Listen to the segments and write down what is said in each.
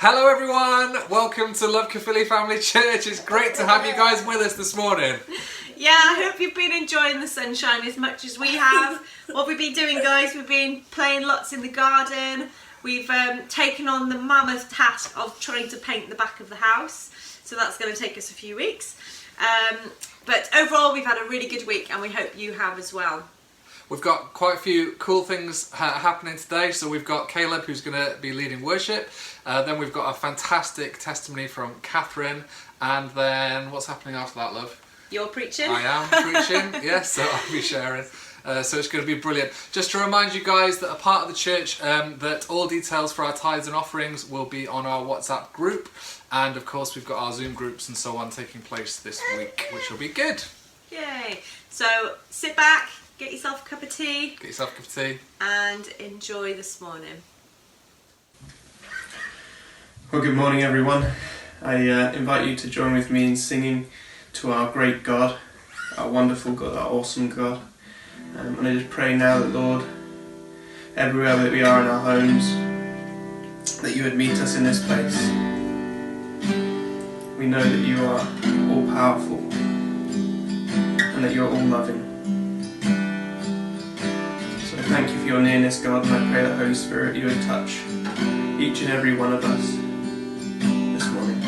Hello everyone, welcome to Love Caerphilly Family Church. It's great to have you guys with us this morning. Yeah, I hope you've been enjoying the sunshine as much as we have. What we've been doing, guys, we've been playing lots in the garden. We've taken on the mammoth task of trying to paint the back of the house. So that's going to take us a few weeks. But overall, we've had a really good week and we hope you have as well. We've got quite a few cool things happening today. So we've got Caleb who's going to be leading worship. Then we've got a fantastic testimony from Catherine. And then what's happening after that, love? You're preaching? I am preaching, yes, so I'll be sharing. So it's going to be brilliant. Just to remind you guys that are part of the church, that all details for our tithes and offerings will be on our WhatsApp group. And of course we've got our Zoom groups and so on taking place this week, which will be good. Yay! So sit back, get yourself a cup of tea. Get yourself a cup of tea. And enjoy this morning. Well, good morning everyone. I invite you to join with me in singing to our great God, our wonderful God, our awesome God. And I just pray now that, Lord, everywhere that we are in our homes, that you would meet us in this place. We know that you are all powerful and that you are all loving. So thank you for your nearness, God, and I pray that, Holy Spirit, you would touch each and every one of us this morning.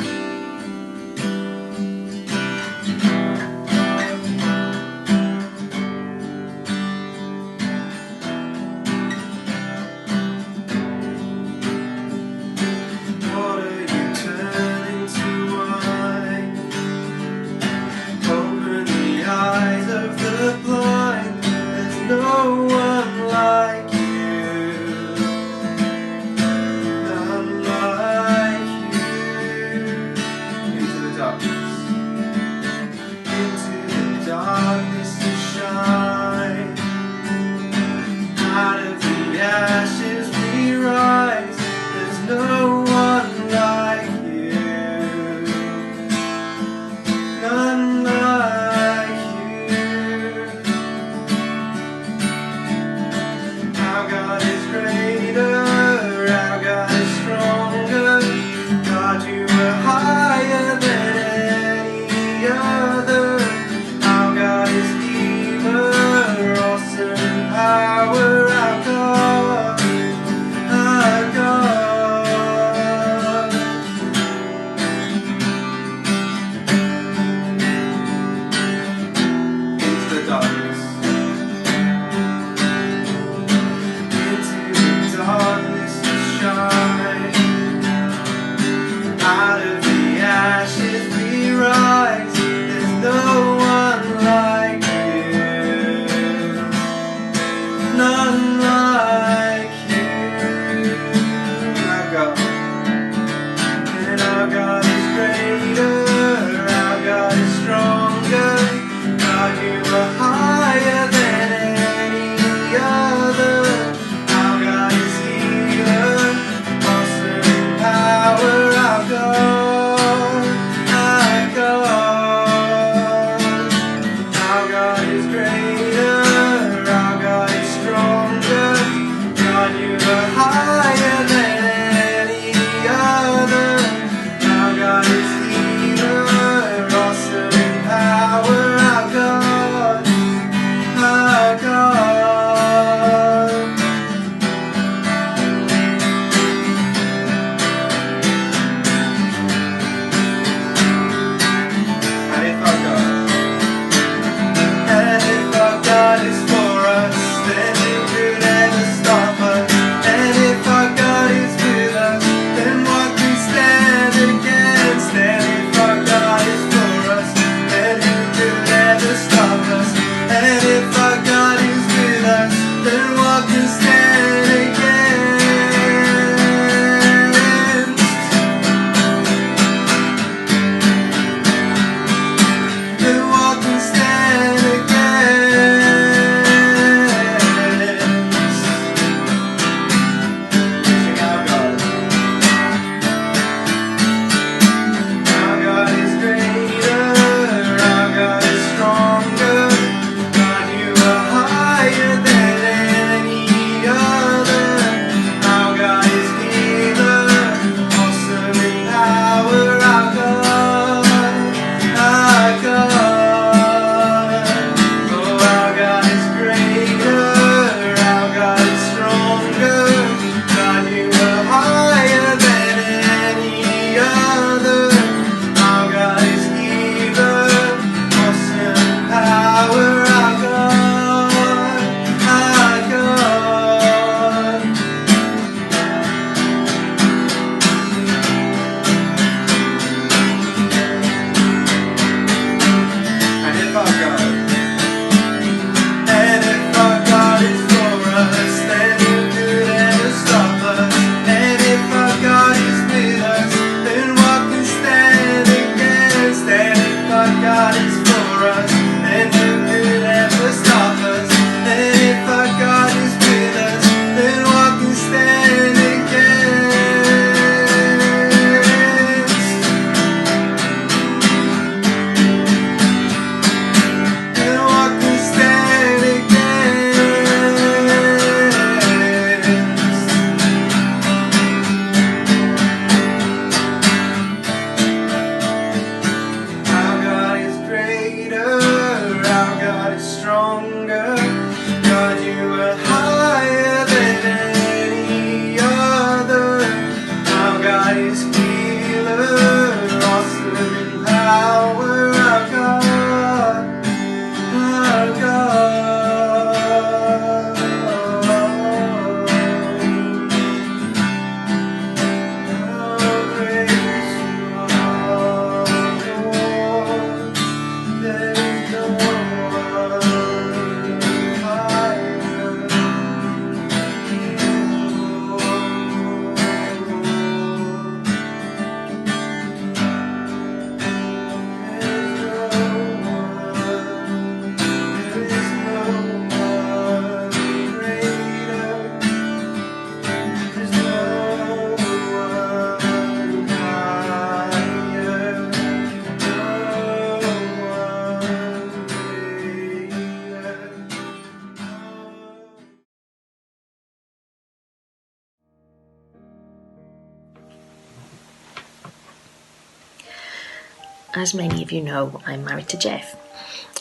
as many of you know, I'm married to Jeff,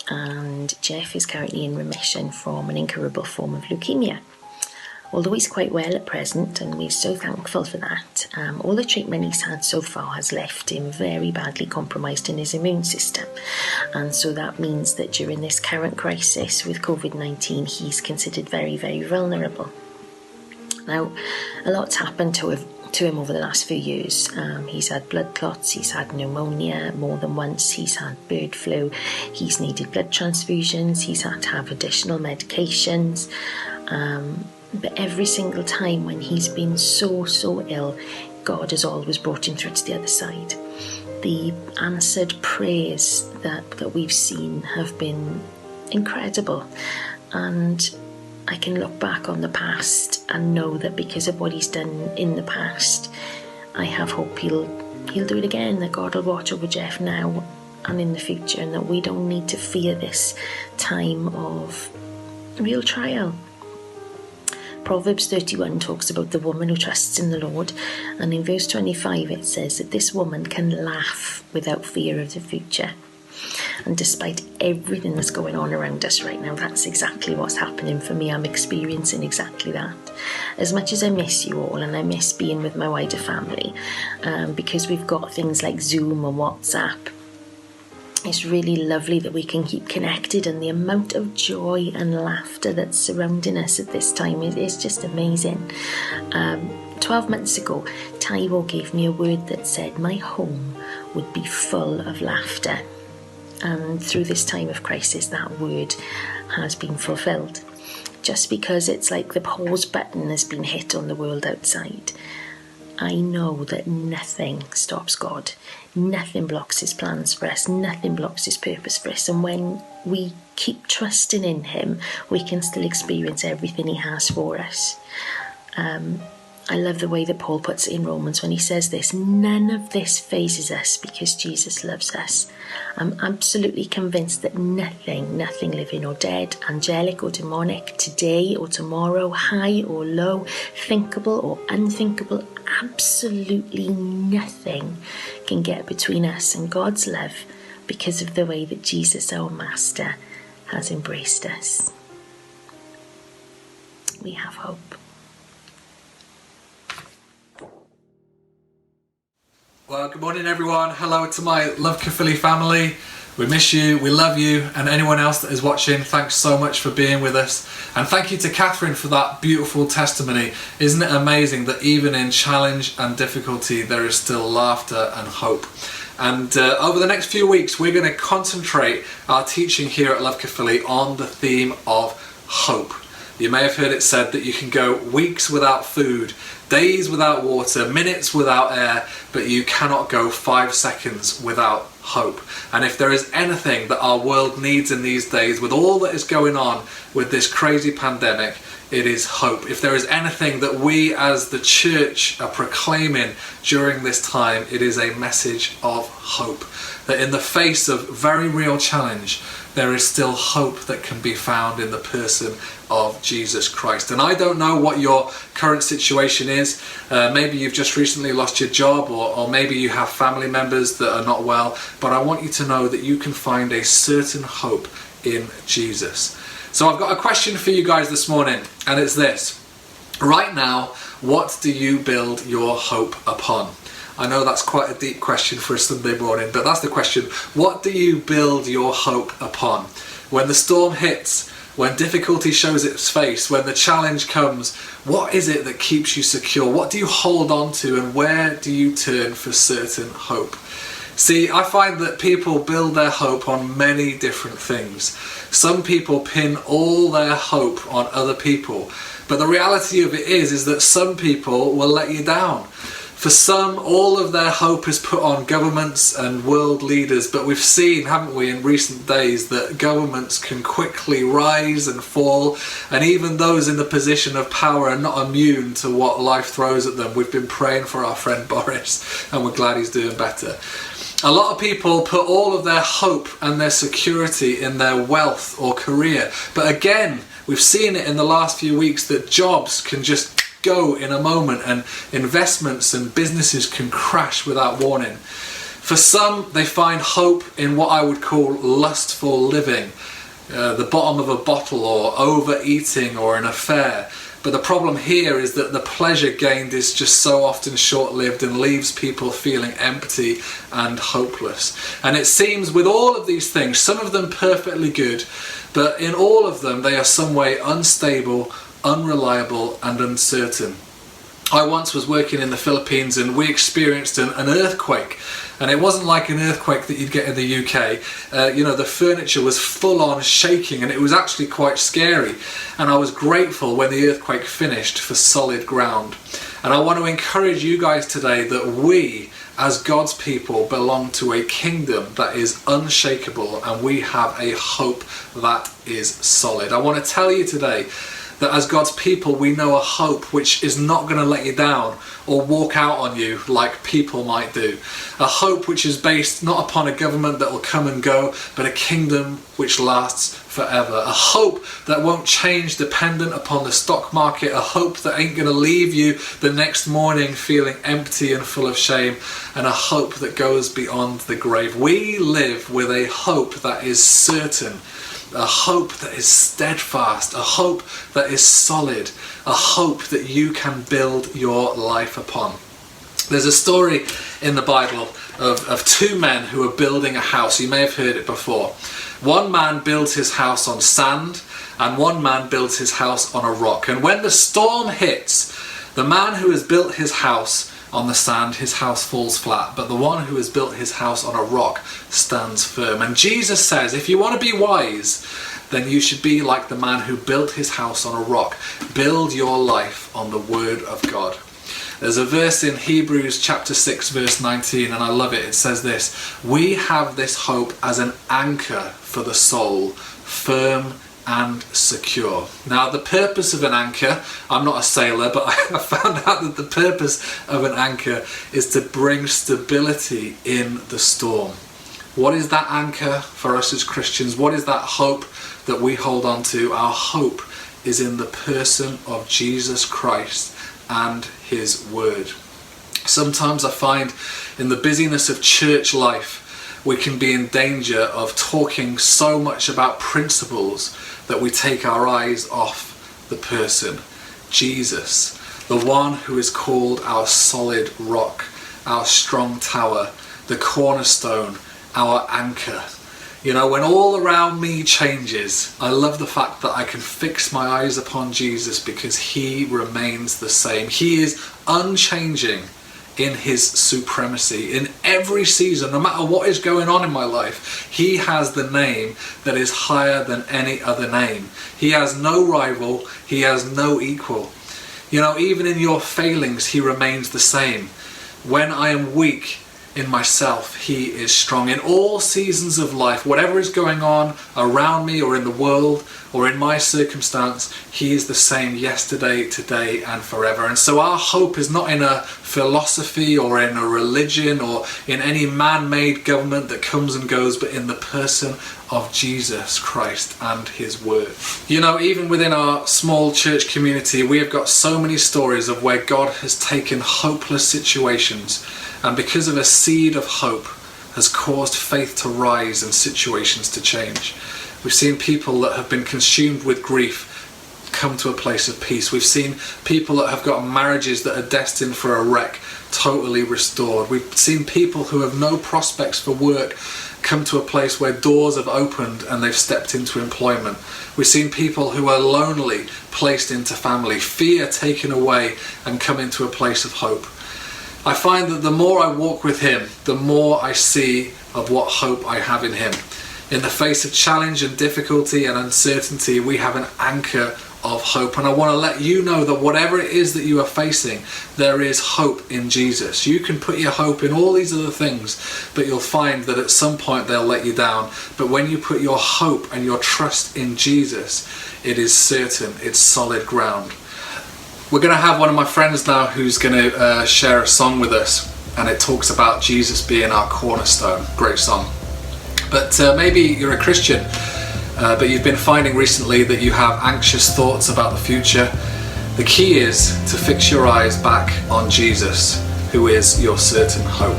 and Jeff is currently in remission from an incurable form of leukemia. Although he's quite well at present, and we're so thankful for that, all the treatment he's had so far has left him very badly compromised in his immune system. And so that means that during this current crisis with COVID-19, he's considered very, very vulnerable. Now, a lot's happened to him over the last few years. He's had blood clots, he's had pneumonia more than once, he's had bird flu, he's needed blood transfusions, he's had to have additional medications. But every single time when he's been so ill, God has always brought him through to the other side. The answered prayers that we've seen have been incredible, and I can look back on the past and know that because of what he's done in the past, I have hope he'll do it again, that God will watch over Jeff now and in the future, and that we don't need to fear this time of real trial. Proverbs 31 talks about the woman who trusts in the Lord, and in verse 25 it says that this woman can laugh without fear of the future. And despite everything that's going on around us right now, that's exactly what's happening for me. I'm experiencing exactly that. As much as I miss you all, and I miss being with my wider family, because we've got things like Zoom and WhatsApp, it's really lovely that we can keep connected, and the amount of joy and laughter that's surrounding us at this time is just amazing. 12 months ago, Taiwo gave me a word that said my home would be full of laughter. And through this time of crisis, that word has been fulfilled. Just because it's like the pause button has been hit on the world outside, I know that nothing stops God. Nothing blocks his plans for us. Nothing blocks his purpose for us. And when we keep trusting in him, we can still experience everything he has for us. I love the way that Paul puts it in Romans when he says this: none of this phases us because Jesus loves us. I'm absolutely convinced that nothing living or dead, angelic or demonic, today or tomorrow, high or low, thinkable or unthinkable, absolutely nothing can get between us and God's love, because of the way that Jesus, our Master, has embraced us. We have hope. Well, good morning everyone. Hello to my Love Caerphilly family. We miss you, we love you, and anyone else that is watching, thanks so much for being with us. And thank you to Catherine for that beautiful testimony. Isn't it amazing that even in challenge and difficulty, there is still laughter and hope? And over the next few weeks, we're going to concentrate our teaching here at Love Caerphilly on the theme of hope. You may have heard it said that you can go weeks without food, days without water, minutes without air, but you cannot go 5 seconds without hope. And if there is anything that our world needs in these days, with all that is going on with this crazy pandemic, it is hope. If there is anything that we as the church are proclaiming during this time, it is a message of hope. That in the face of very real challenge, there is still hope that can be found in the person of Jesus Christ. And I don't know what your current situation is. Maybe you've just recently lost your job, or maybe you have family members that are not well, but I want you to know that you can find a certain hope in Jesus. So I've got a question for you guys this morning, and it's this. Right now, what do you build your hope upon? I know that's quite a deep question for a Sunday morning, but that's the question. What do you build your hope upon? When the storm hits, when difficulty shows its face, when the challenge comes, what is it that keeps you secure? What do you hold on to, and where do you turn for certain hope? See, I find that people build their hope on many different things. Some people pin all their hope on other people, but the reality of it is that some people will let you down. For some, all of their hope is put on governments and world leaders, but we've seen, haven't we, in recent days, that governments can quickly rise and fall, and even those in the position of power are not immune to what life throws at them. We've been praying for our friend Boris, and we're glad he's doing better. A lot of people put all of their hope and their security in their wealth or career, but again, we've seen it in the last few weeks that jobs can just go in a moment, and investments and businesses can crash without warning. For some, they find hope in what I would call lustful living, the bottom of a bottle, or overeating, or an affair. But the problem here is that the pleasure gained is just so often short-lived and leaves people feeling empty and hopeless. And it seems with all of these things, some of them perfectly good, but in all of them they are some way unstable, unreliable and uncertain. I once was working in the Philippines and we experienced an earthquake, and it wasn't like an earthquake that you'd get in the UK. The furniture was full on shaking and it was actually quite scary, and I was grateful when the earthquake finished for solid ground. And I want to encourage you guys today that we as God's people belong to a kingdom that is unshakable, and we have a hope that is solid. I want to tell you today that as God's people we know a hope which is not going to let you down or walk out on you like people might do. A hope which is based not upon a government that will come and go, but a kingdom which lasts forever. A hope that won't change dependent upon the stock market. A hope that ain't going to leave you the next morning feeling empty and full of shame. And a hope that goes beyond the grave. We live with a hope that is certain. A hope that is steadfast, a hope that is solid, a hope that you can build your life upon. There's a story in the Bible of two men who are building a house. You may have heard it before. One man builds his house on sand and one man builds his house on a rock. And when the storm hits, the man who has built his house on the sand, his house falls flat, but the one who has built his house on a rock stands firm. And Jesus says, if you want to be wise, then you should be like the man who built his house on a rock. Build your life on the word of God. There's a verse in Hebrews chapter 6 verse 19, and I love it. It says this: we have this hope as an anchor for the soul, firm and secure. Now the purpose of an anchor, I'm not a sailor, but I found out that the purpose of an anchor is to bring stability in the storm. What is that anchor for us as Christians? What is that hope that we hold on to? Our hope is in the person of Jesus Christ and his word. Sometimes I find in the busyness of church life we can be in danger of talking so much about principles that we take our eyes off the person, Jesus, the one who is called our solid rock, our strong tower, the cornerstone, our anchor. You know, when all around me changes, I love the fact that I can fix my eyes upon Jesus because he remains the same. He is unchanging in his supremacy. In every season, no matter what is going on in my life, he has the name that is higher than any other name. He has no rival, he has no equal. You know, even in your failings, he remains the same. When I am weak in myself, he is strong. In all seasons of life, whatever is going on around me or in the world or in my circumstance, he is the same yesterday, today and forever. And so our hope is not in a philosophy or in a religion or in any man-made government that comes and goes, but in the person of Jesus Christ and his word. You know, even within our small church community, we have got so many stories of where God has taken hopeless situations and because of a seed of hope has caused faith to rise and situations to change. We've seen people that have been consumed with grief come to a place of peace. We've seen people that have got marriages that are destined for a wreck totally restored. We've seen people who have no prospects for work come to a place where doors have opened and they've stepped into employment. We've seen people who are lonely placed into family, fear taken away and come into a place of hope. I find that the more I walk with him, the more I see of what hope I have in him. In the face of challenge and difficulty and uncertainty, we have an anchor of hope. And I want to let you know that whatever it is that you are facing, there is hope in Jesus. You can put your hope in all these other things, but you'll find that at some point they'll let you down. But when you put your hope and your trust in Jesus, it is certain, it's solid ground. We're going to have one of my friends now who's going to share a song with us, and it talks about Jesus being our cornerstone. Great song. But maybe you're a Christian, but you've been finding recently that you have anxious thoughts about the future. The key is to fix your eyes back on Jesus, who is your certain hope.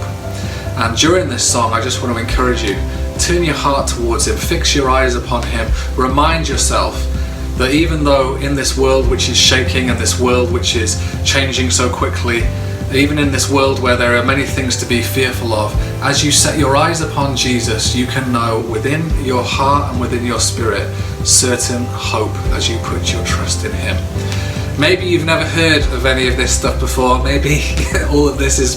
And during this song, I just want to encourage you, turn your heart towards him, fix your eyes upon him, remind yourself that even though in this world which is shaking and this world which is changing so quickly, even in this world where there are many things to be fearful of, as you set your eyes upon Jesus, you can know within your heart and within your spirit certain hope as you put your trust in him. Maybe you've never heard of any of this stuff before, maybe all of this is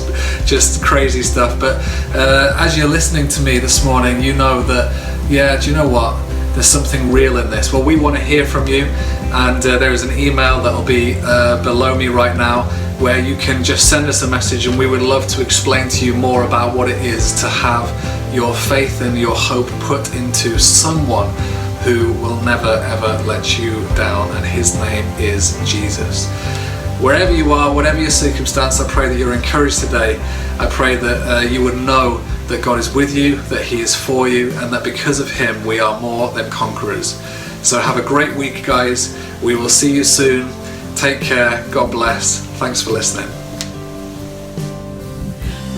just crazy stuff, but as you're listening to me this morning, you know that, yeah, do you know what? There's something real in this. Well, we want to hear from you, and there is an email that will be below me right now where you can just send us a message, and we would love to explain to you more about what it is to have your faith and your hope put into someone who will never ever let you down, and his name is Jesus. Wherever you are, whatever your circumstance, I pray that you're encouraged today. I pray that you would know that God is with you, that he is for you, and that because of him we are more than conquerors. So have a great week, guys. We will see you soon. Take care. God bless. Thanks for listening.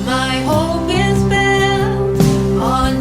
My hope is built on